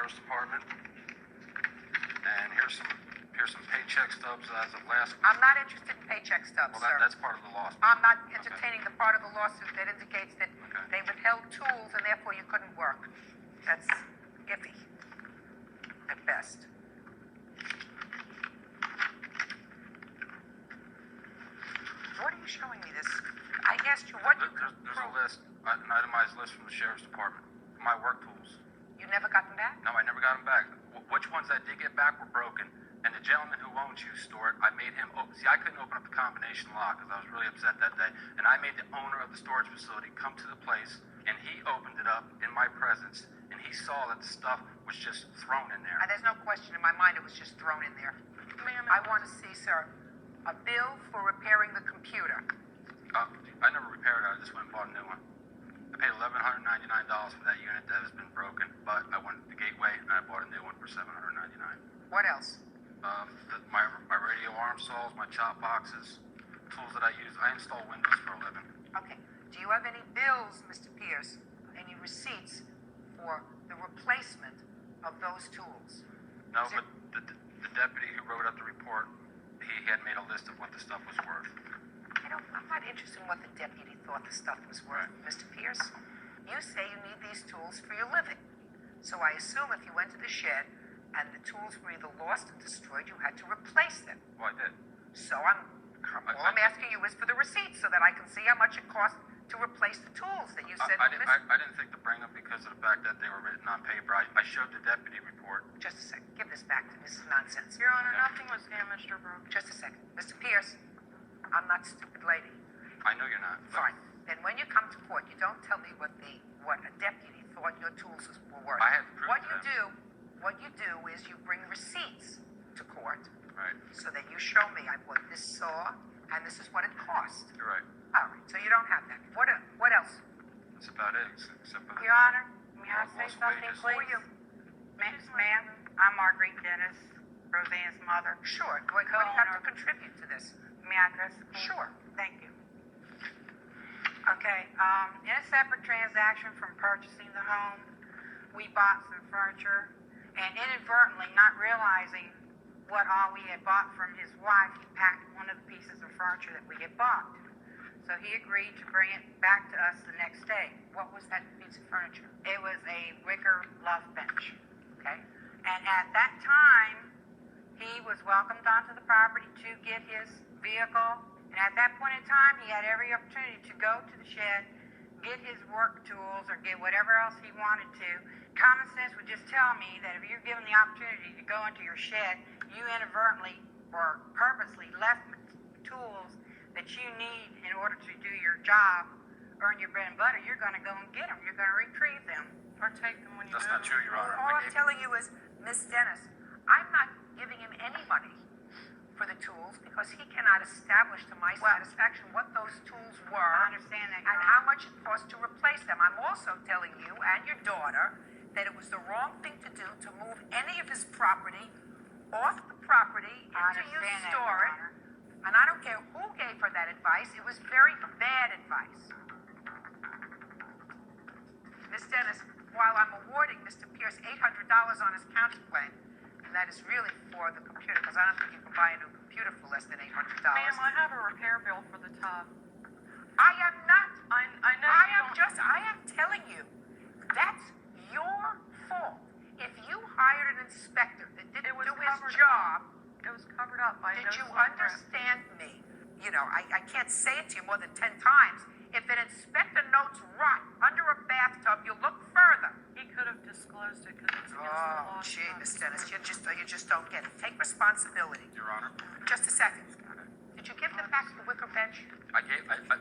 Sheriff's Department. And here's some paycheck stubs as of last week. I'm not interested in paycheck stubs, Well, sir. that's part of the lawsuit. I'm not entertaining the part of the lawsuit that indicates that Okay. they withheld tools and therefore you couldn't work. That's iffy, at best. What are you showing me this? I asked you what you could There's a prove. list, an itemized list from the Sheriff's Department. My work tools. You never got them back? No, I never got them back. Which ones I did get back were broken. And the gentleman who owns you store it, I made him open. See, I couldn't open up the combination lock because I was really upset that day. And I made the owner of the storage facility come to the place, and he opened it up in my presence, and he saw that the stuff was just thrown in there. And there's no question in my mind it was just thrown in there. Ma'am, I want to see, sir, a bill for repairing the computer. I never repaired it. I just went and bought a new one. I paid $1,199 for that unit that has been broken, but I went to the Gateway and I bought a new one for $799. What else? My radio arm saws, my chop boxes, tools that I use. I install Windows for a living. Okay. Do you have any bills, Mr. Pierce, any receipts for the replacement of those tools? No, Is it- but the deputy who wrote up the report, he had made a list of what the stuff was worth. I'm not interested in what the deputy thought the stuff was worth, Mr. Pierce. You say you need these tools for your living. So I assume if you went to the shed and the tools were either lost or destroyed, you had to replace them. Well, I did. So all I'm asking you is for the receipts so that I can see how much it cost to replace the tools that you said I were missing. didn't think to bring them because of the fact that they were written on paper. I showed the deputy report. Just a second. Give this back to me. This is nonsense. Your Honor, nothing was damaged or broken. Just a second. Mr. Pierce, I'm not a stupid lady. I know you're not. Fine. Then when you come to court, you don't tell me what a deputy thought your tools were worth. I have proof What of what you do is you bring receipts to court Right. so that you show me I bought this saw and this is what it cost. You're right. All right. So you don't have that. What else? That's about it, except for the... Your Honor, may I say Lost something, wages. Who are please? you? Ma'am, I'm Marguerite Dennis, Roseanne's mother. Sure. What do you have to contribute to this? May I address the case? Sure. Thank you. Okay, in a separate transaction from purchasing the home, we bought some furniture, and inadvertently, not realizing what all we had bought from his wife, he packed one of the pieces of furniture that we had bought. So he agreed to bring it back to us the next day. What was that piece of furniture? It was a wicker love bench. Okay. And at that time, he was welcomed onto the property to get his vehicle. And at that point in time, he had every opportunity to go to the shed, get his work tools, or get whatever else he wanted to. Common sense would just tell me that if you're given the opportunity to go into your shed, you inadvertently or purposely left tools that you need in order to do your job, earn your bread and butter, you're going to go and get them. You're going to retrieve them. Or take them when you That's move. not true, Your Honor. All I'm telling you is, Miss Dennis, I'm not giving him any money for the tools because he cannot establish to my satisfaction what those tools were I understand that, Your and Honor. how much it cost to replace them. I'm also telling you and your daughter that it was the wrong thing to do to move any of his property off the property I into you understand that, store Your it. Honor. And I don't care who gave her that advice. It was very bad advice. Miss Dennis, while I'm awarding Mr. Pierce $800 on his counterclaim, and that is really for the computer, because I don't think you can buy a new computer for less than $800. Ma'am, I have a repair bill for the tub. I am not. I know you don't... I am telling you, that's your fault. If you hired an inspector that didn't do his job, It was covered up by did no you sweat grip. understand me? You know, I can't say it to you more than 10 times. If an inspector notes rot under a bathtub, you look further. He could have disclosed it because it's against the law. Oh, gee, Miss Dennis, you just don't get it. Take responsibility. Your Honor. Just a second. Did you give them back the wicker bench?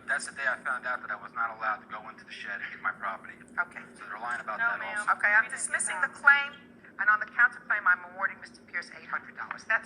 That's the day I found out that I was not allowed to go into the shed and get my property. Okay. So they're lying about No, that ma'am. also. Okay, I'm dismissing the claim, and on the counterclaim, I'm awarding Mr. Pierce $800. That's